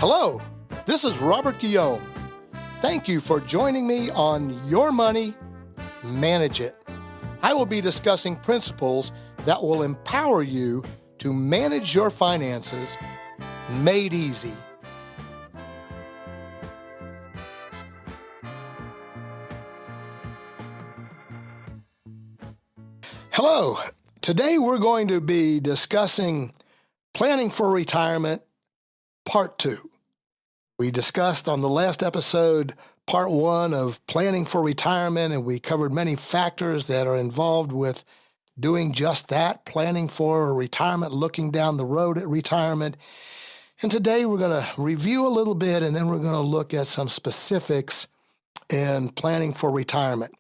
Hello, this is Robert Guillaume. Thank you for joining me on Your Money, Manage It. I will be discussing principles that will empower you to manage your finances made easy. Hello, today we're going to be discussing planning for retirement, part 2. We discussed on the last episode part 1 of planning for retirement, and we covered many factors that are involved with doing just that, planning for retirement, looking down the road at retirement. And today we're going to review a little bit, and then we're going to look at some specifics in planning for retirement.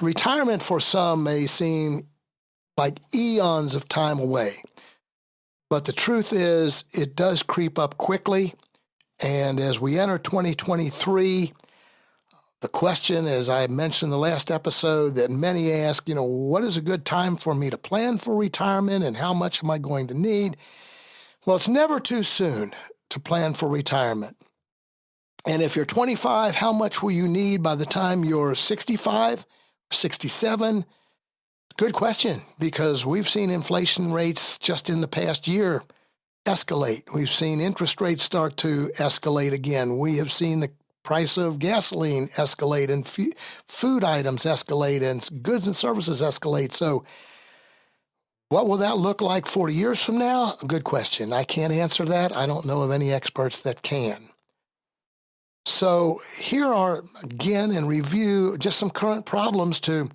Retirement for some may seem like eons of time away, but the truth is it does creep up quickly. And as we enter 2023, the question, as I mentioned in the last episode, that many ask, what is a good time for me to plan for retirement and how much am I going to need? Well, it's never too soon to plan for retirement. And if you're 25, how much will you need by the time you're 65, 67? Good question, because we've seen inflation rates just in the past year escalate. We've seen interest rates start to escalate again. We have seen the price of gasoline escalate and food items escalate and goods and services escalate. So what will that look like 40 years from now? Good question. I can't answer that. I don't know of any experts that can. So here are, again, in review, just some current problems to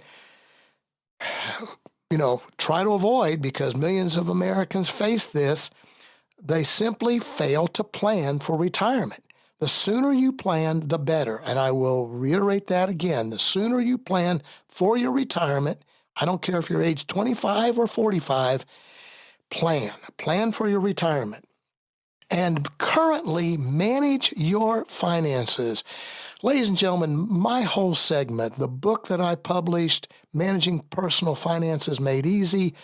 try to avoid, because millions of Americans face this. They simply fail to plan for retirement. The sooner you plan, the better. And I will reiterate that again. The sooner you plan for your retirement, I don't care if you're age 25 or 45, plan for your retirement. And currently manage your finances. Ladies and gentlemen, my whole segment, the book that I published, Managing Personal Finances Made Easy,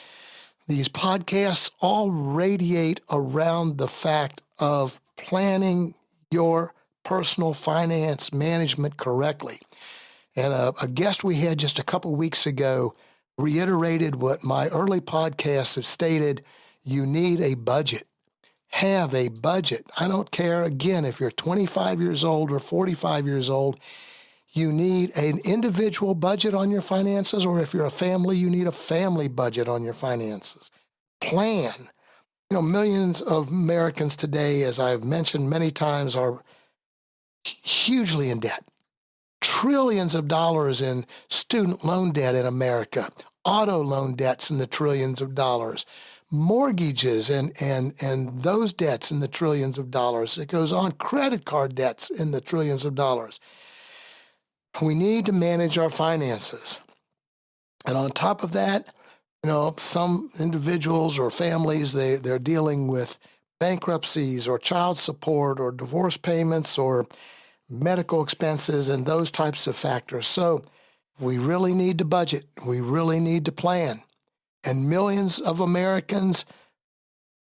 these podcasts all radiate around the fact of planning your personal finance management correctly. And a guest we had just a couple weeks ago reiterated what my early podcasts have stated: you need a budget. Have a budget. I don't care, again, if you're 25 years old or 45 years old, you need an individual budget on your finances, or if you're a family, you need a family budget on your finances. Plan. Millions of Americans today, as I've mentioned many times, are hugely in debt. Trillions of dollars in student loan debt in America, auto loan debts in the trillions of dollars, mortgages and those debts in the trillions of dollars. It goes on, credit card debts in the trillions of dollars. We need to manage our finances. And on top of that, some individuals or families, they're dealing with bankruptcies or child support or divorce payments or medical expenses and those types of factors. So we really need to budget. We really need to plan. And millions of Americans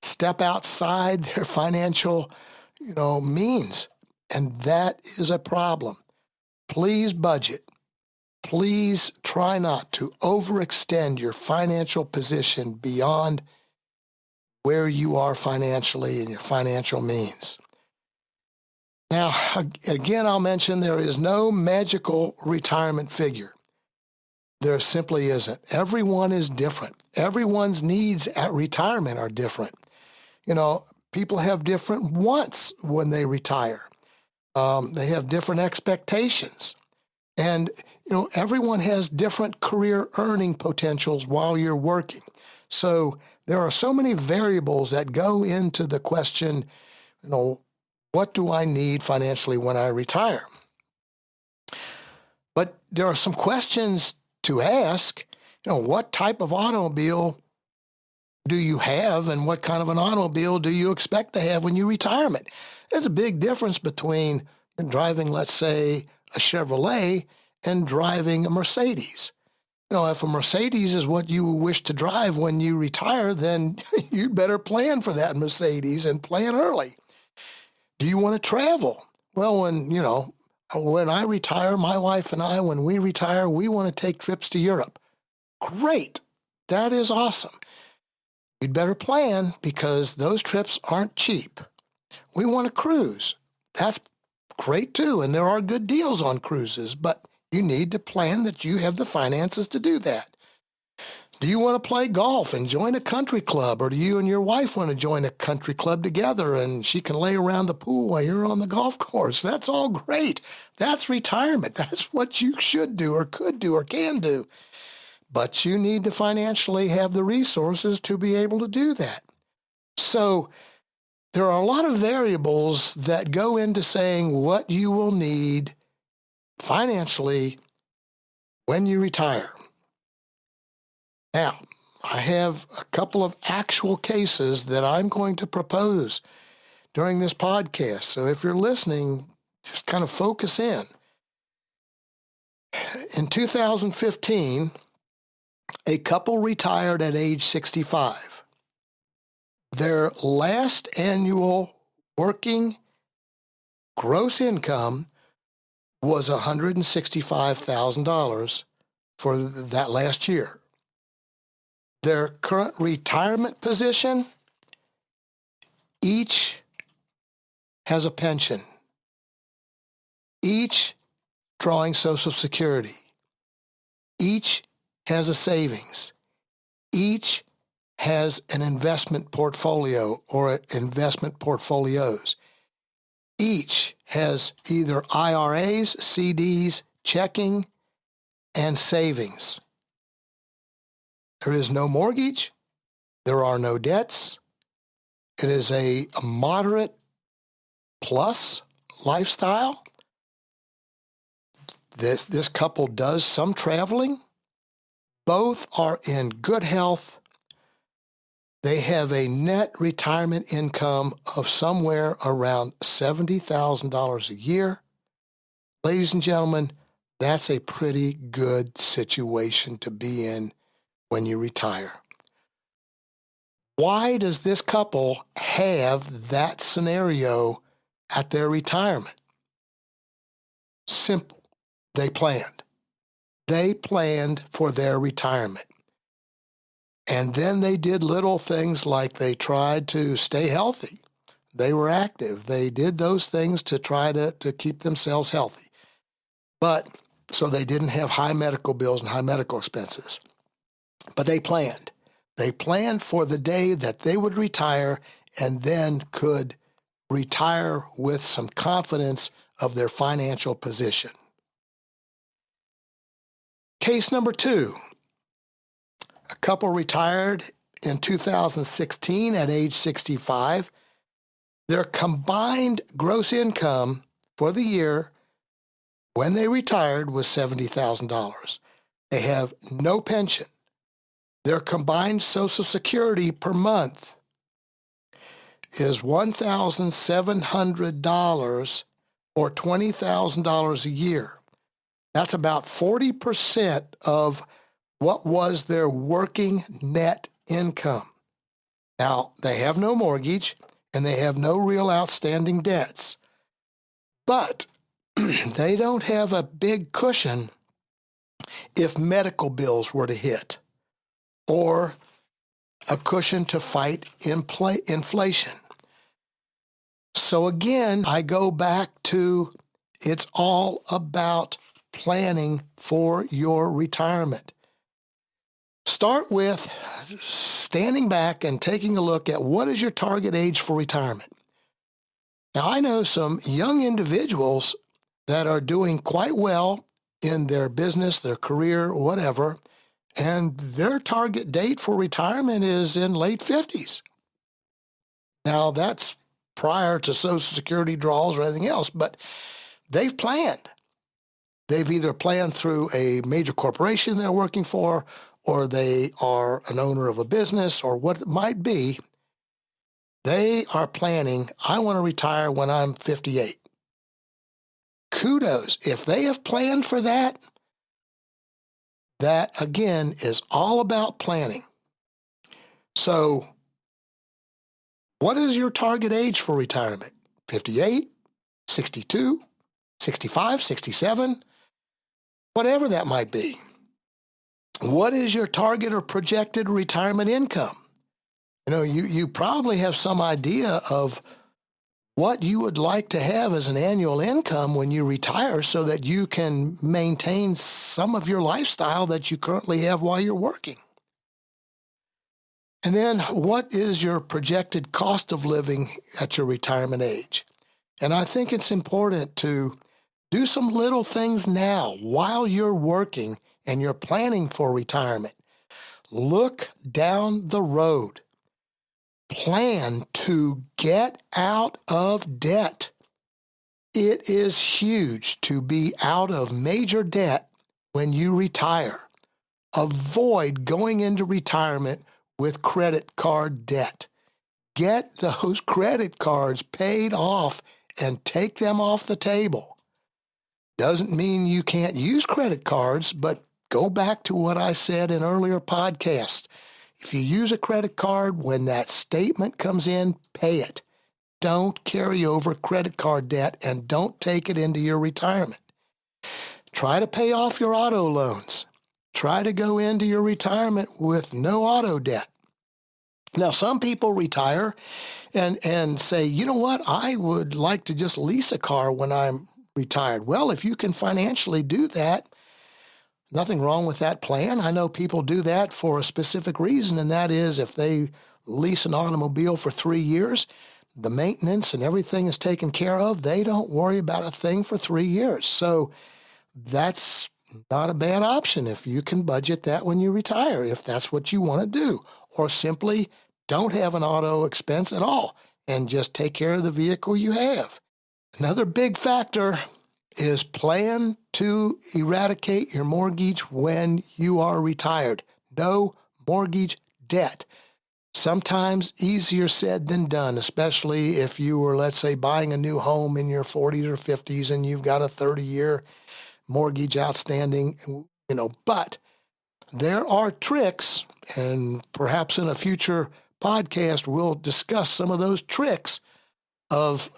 step outside their financial, means. And that is a problem. Please budget. Please try not to overextend your financial position beyond where you are financially and your financial means. Now, again, I'll mention there is no magical retirement figure. There simply isn't. Everyone is different. Everyone's needs at retirement are different. People have different wants when they retire. They have different expectations. And, everyone has different career earning potentials while you're working. So there are so many variables that go into the question, what do I need financially when I retire? But there are some questions to ask. What type of automobile do you have, and what kind of an automobile do you expect to have when you retirement? There's a big difference between driving, let's say, a Chevrolet and driving a Mercedes. If a Mercedes is what you wish to drive when you retire, then you'd better plan for that Mercedes and plan early. Do you want to travel? Well, when I retire, my wife and I, when we retire, we want to take trips to Europe. Great. That is awesome. You'd better plan because those trips aren't cheap. We want to cruise. That's great too, and there are good deals on cruises, but you need to plan that you have the finances to do that. Do you want to play golf and join a country club, or do you and your wife want to join a country club together and she can lay around the pool while you're on the golf course? That's all great. That's retirement. That's what you should do or could do or can do. But you need to financially have the resources to be able to do that. So there are a lot of variables that go into saying what you will need financially when you retire. Now, I have a couple of actual cases that I'm going to propose during this podcast. So if you're listening, just kind of focus in. In 2015, a couple retired at age 65. Their last annual working gross income was $165,000 for that last year. Their current retirement position, each has a pension, each drawing Social Security, each has a savings, each has an investment portfolio or investment portfolios. Each has either IRAs, CDs, checking, and savings. There is no mortgage. There are no debts. It is a moderate plus lifestyle. This couple does some traveling. Both are in good health. They have a net retirement income of somewhere around $70,000 a year. Ladies and gentlemen, that's a pretty good situation to be in when you retire. Why does this couple have that scenario at their retirement? Simple. They planned. They planned for their retirement. And then they did little things like they tried to stay healthy. They were active. They did those things to try to keep themselves healthy. But so they didn't have high medical bills and high medical expenses. But they planned. They planned for the day that they would retire and then could retire with some confidence of their financial position. Case number 2. A couple retired in 2016 at age 65. Their combined gross income for the year when they retired was $70,000. They have no pension. Their combined Social Security per month is $1,700 or $20,000 a year. That's about 40% of what was their working net income. Now, they have no mortgage and they have no real outstanding debts, but they don't have a big cushion if medical bills were to hit or a cushion to fight inflation. So again, I go back to it's all about planning for your retirement. Start with standing back and taking a look at what is your target age for retirement. Now, I know some young individuals that are doing quite well in their business, their career, whatever, and their target date for retirement is in late 50s. Now, that's prior to Social Security draws or anything else, but they've planned. They've either planned through a major corporation they're working for, or they are an owner of a business, or what it might be. They are planning, I want to retire when I'm 58. Kudos. If they have planned for that, that again is all about planning. So, what is your target age for retirement? 58, 62, 65, 67, whatever that might be. What is your target or projected retirement income? You probably have some idea of what you would like to have as an annual income when you retire so that you can maintain some of your lifestyle that you currently have while you're working. And then what is your projected cost of living at your retirement age? And I think it's important to do some little things now while you're working and you're planning for retirement. Look down the road. Plan to get out of debt. It is huge to be out of major debt when you retire. Avoid going into retirement with credit card debt. Get those credit cards paid off and take them off the table. Doesn't mean you can't use credit cards, but go back to what I said in earlier podcasts. If you use a credit card, when that statement comes in, pay it. Don't carry over credit card debt and don't take it into your retirement. Try to pay off your auto loans. Try to go into your retirement with no auto debt. Now, some people retire and say, you know what, I would like to just lease a car when I'm retired. Well, if you can financially do that, nothing wrong with that plan. I know people do that for a specific reason, and that is if they lease an automobile for 3 years, the maintenance and everything is taken care of. They don't worry about a thing for 3 years. So that's not a bad option if you can budget that when you retire, if that's what you want to do. Or simply don't have an auto expense at all and just take care of the vehicle you have. Another big factor is plan to eradicate your mortgage when you are retired. No mortgage debt. Sometimes easier said than done, especially if you were, let's say, buying a new home in your 40s or 50s and you've got a 30-year mortgage outstanding, but there are tricks, and perhaps in a future podcast we'll discuss some of those tricks of,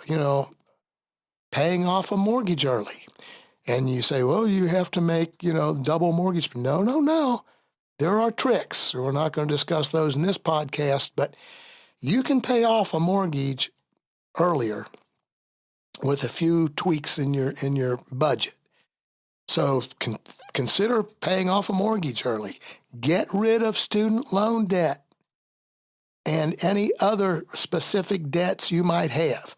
paying off a mortgage early. And you say, well, you have to make, double mortgage. No. There are tricks. We're not going to discuss those in this podcast, but you can pay off a mortgage earlier with a few tweaks in your budget. So consider paying off a mortgage early. Get rid of student loan debt and any other specific debts you might have.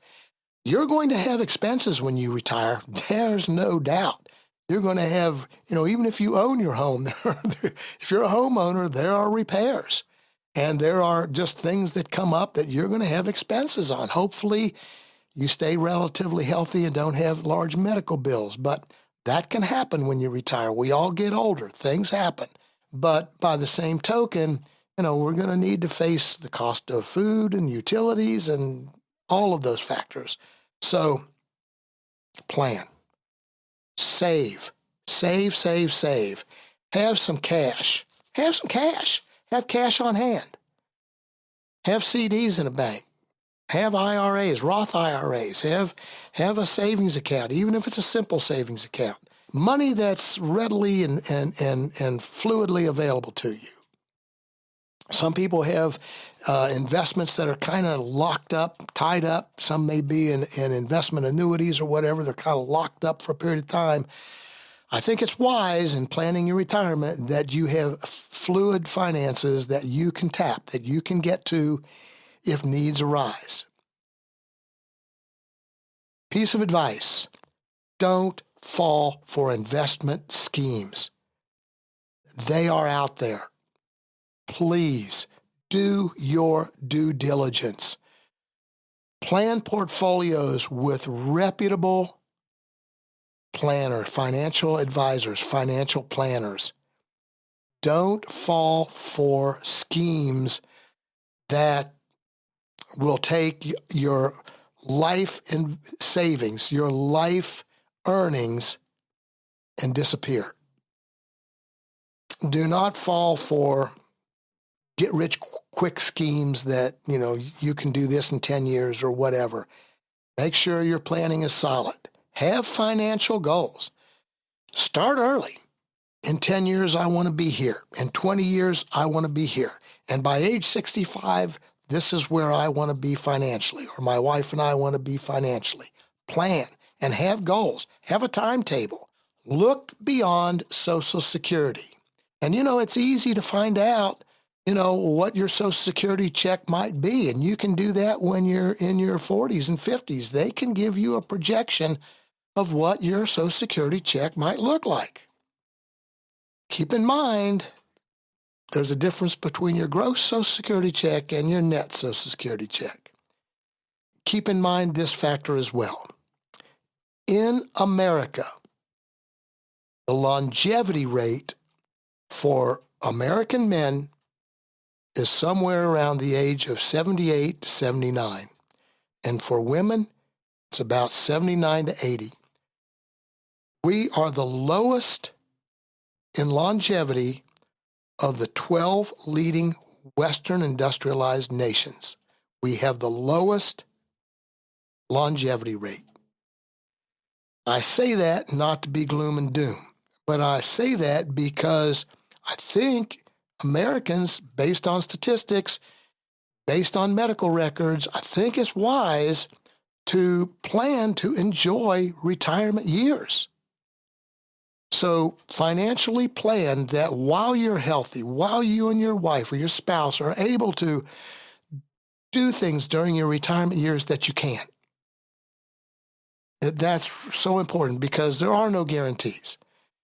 You're going to have expenses when you retire. There's no doubt. You're going to have, even if you own your home, if you're a homeowner, there are repairs. And there are just things that come up that you're going to have expenses on. Hopefully, you stay relatively healthy and don't have large medical bills. But that can happen when you retire. We all get older. Things happen. But by the same token, we're going to need to face the cost of food and utilities and all of those factors. So plan, save. Have some cash. Have cash on hand. Have CDs in a bank. Have IRAs, Roth IRAs. Have a savings account, even if it's a simple savings account. Money that's readily and fluidly available to you. Some people have investments that are kind of locked up, tied up. Some may be in investment annuities or whatever. They're kind of locked up for a period of time. I think it's wise in planning your retirement that you have fluid finances that you can tap, that you can get to if needs arise. Piece of advice: don't fall for investment schemes. They are out there. Please do your due diligence. Plan portfolios with reputable planners, financial advisors, financial planners. Don't fall for schemes that will take your life in savings, your life earnings, and disappear. Do not fall for get-rich-quick schemes that, you can do this in 10 years or whatever. Make sure your planning is solid. Have financial goals. Start early. In 10 years, I want to be here. In 20 years, I want to be here. And by age 65, this is where I want to be financially, or my wife and I want to be financially. Plan and have goals. Have a timetable. Look beyond Social Security. And, it's easy to find out, what your Social Security check might be. And you can do that when you're in your 40s and 50s. They can give you a projection of what your Social Security check might look like. Keep in mind, there's a difference between your gross Social Security check and your net Social Security check. Keep in mind this factor as well. In America, the longevity rate for American men is somewhere around the age of 78 to 79. And for women, it's about 79 to 80. We are the lowest in longevity of the 12 leading Western industrialized nations. We have the lowest longevity rate. I say that not to be gloom and doom, but I say that because I think Americans, based on statistics, based on medical records, I think it's wise to plan to enjoy retirement years. So financially plan that while you're healthy, while you and your wife or your spouse are able to do things during your retirement years that you can. That's so important because there are no guarantees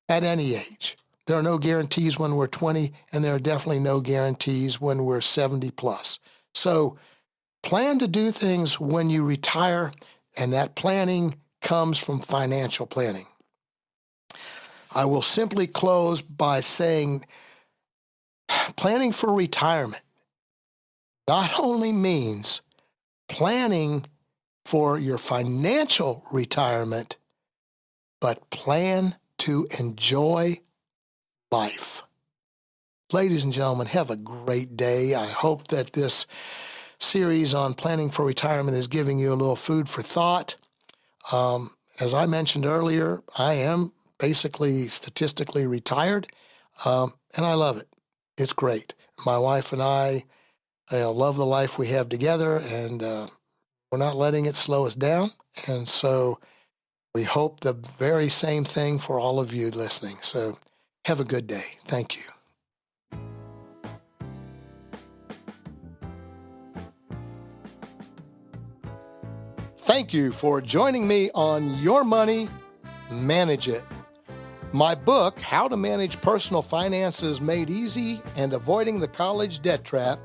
at any age. There are no guarantees when we're 20, and there are definitely no guarantees when we're 70 plus. So plan to do things when you retire, and that planning comes from financial planning. I will simply close by saying planning for retirement not only means planning for your financial retirement, but plan to enjoy life. Ladies and gentlemen, have a great day. I hope that this series on planning for retirement is giving you a little food for thought. As I mentioned earlier, I am basically statistically retired, and I love it. It's great. My wife and I love the life we have together, and we're not letting it slow us down. And so we hope the very same thing for all of you listening. So have a good day. Thank you. Thank you for joining me on Your Money, Manage It. My book, How to Manage Personal Finances Made Easy and Avoiding the College Debt Trap,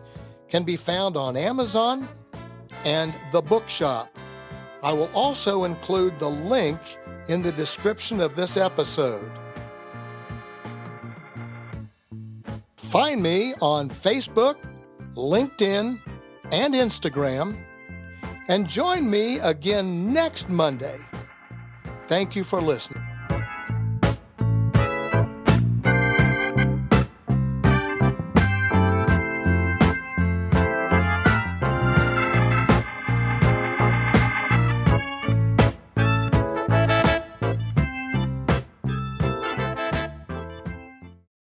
can be found on Amazon and the bookshop. I will also include the link in the description of this episode. Find me on Facebook, LinkedIn, and Instagram, and join me again next Monday. Thank you for listening.